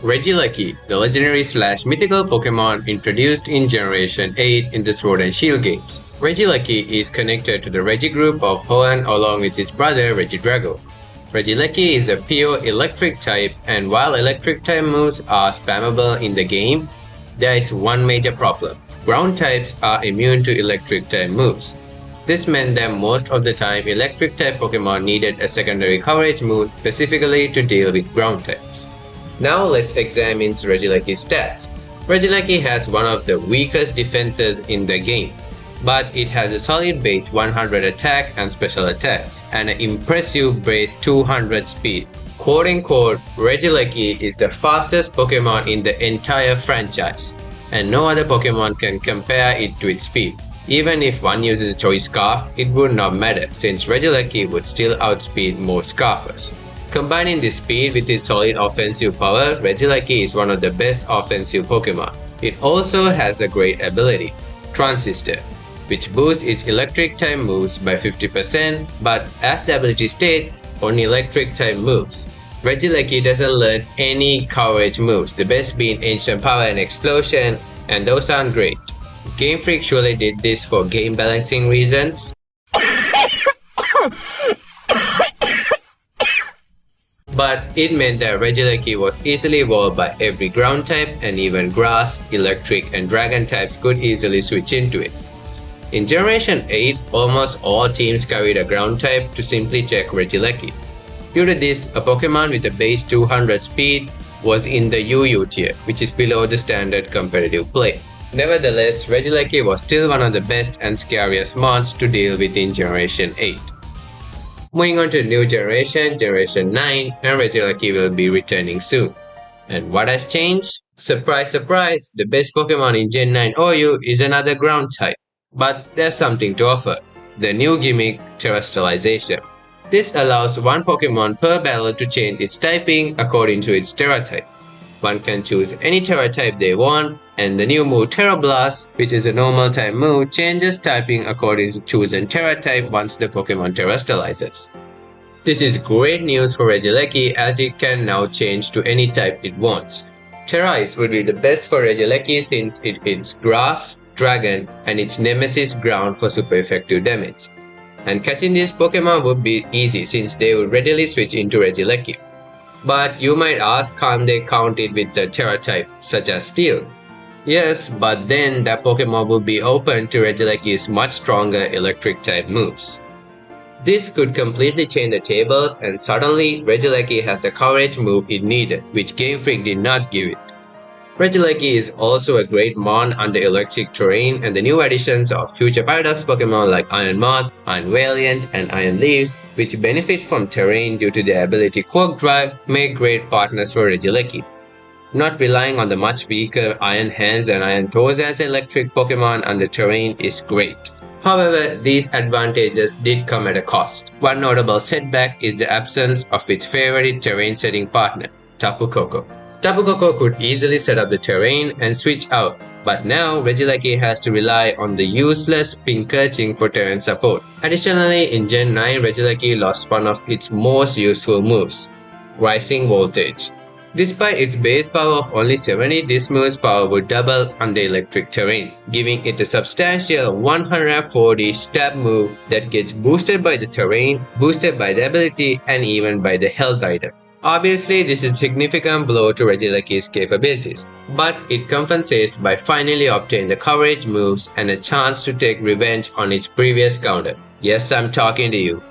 Regieleki, the legendary slash mythical Pokemon introduced in Generation 8 in the Sword and Shield games. Regieleki is connected to the Regi group of Hoenn along with its brother Regidrago. Regieleki is a pure electric type, and while electric type moves are spammable in the game, there is one major problem. Ground types are immune to electric type moves. This meant that most of the time electric type Pokemon needed a secondary coverage move specifically to deal with ground types. Now let's examine Regieleki's stats. Regieleki has one of the weakest defenses in the game, but it has a solid base 100 attack and special attack, and an impressive base 200 speed. Quote unquote, Regieleki is the fastest Pokemon in the entire franchise, and no other Pokemon can compare it to its speed. Even if one uses Choice Scarf, it would not matter since Regieleki would still outspeed most Scarfers. Combining this speed with its solid offensive power, Regieleki is one of the best offensive Pokemon. It also has a great ability, Transistor, which boosts its electric type moves by 50%, but as the ability states, only electric type moves. Regieleki doesn't learn any coverage moves, the best being Ancient Power and Explosion, and those aren't great. Game Freak surely did this for game balancing reasons. But it meant that Regieleki was easily evolved by every ground type, and even grass, electric, and dragon types could easily switch into it. In Generation 8, almost all teams carried a ground type to simply check Regieleki. Due to this, a Pokemon with a base 200 speed was in the UU tier, which is below the standard competitive play. Nevertheless, Regieleki was still one of the best and scariest mons to deal with in Generation 8. Moving on to the new generation, Generation 9, and Regieleki will be returning soon. And what has changed? Surprise surprise, the best Pokemon in Gen 9 OU is another ground type. But there's something to offer, the new gimmick, Terrestrialization. This allows one Pokemon per battle to change its typing according to its Terra type. One can choose any Terra type they want, and the new move Terra Blast, which is a normal type move, changes typing according to chosen Terra type once the Pokemon terrestrializes. This is great news for Regieleki as it can now change to any type it wants. Terra Ice would be the best for Regieleki since it hits Grass, Dragon, and its nemesis Ground for super effective damage. And catching these Pokemon would be easy since they would readily switch into Regieleki. But you might ask, can't they count it with the Terra type, such as Steel? Yes, but then that Pokemon will be open to Regieleki's much stronger electric type moves. This could completely change the tables, and suddenly Regieleki has the coverage move it needed, which Game Freak did not give it. Regieleki is also a great mon under electric terrain, and the new additions of future Paradox Pokemon like Iron Moth, Iron Valiant, and Iron Leaves, which benefit from terrain due to their ability Quark Drive, make great partners for Regieleki. Not relying on the much weaker Iron Hands and Iron Toes as electric Pokemon under terrain is great. However, these advantages did come at a cost. One notable setback is the absence of its favorite terrain setting partner, Tapu Koko. Tapu Koko could easily set up the terrain and switch out, but now Regieleki has to rely on the useless Pinkerching for terrain support. Additionally, in Gen 9, Regieleki lost one of its most useful moves, Rising Voltage. Despite its base power of only 70, this move's power would double under electric terrain, giving it a substantial 140 stab move that gets boosted by the terrain, boosted by the ability, and even by the health item. Obviously, this is a significant blow to Regieleki's capabilities, but it compensates by finally obtaining the coverage moves and a chance to take revenge on its previous counter. Yes, I'm talking to you.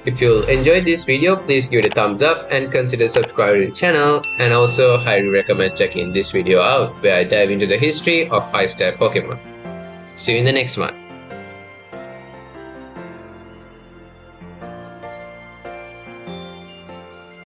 If you enjoyed this video, please give it a thumbs up and consider subscribing to the channel, and also highly recommend checking this video out where I dive into the history of Ice-type Pokemon. See you in the next one.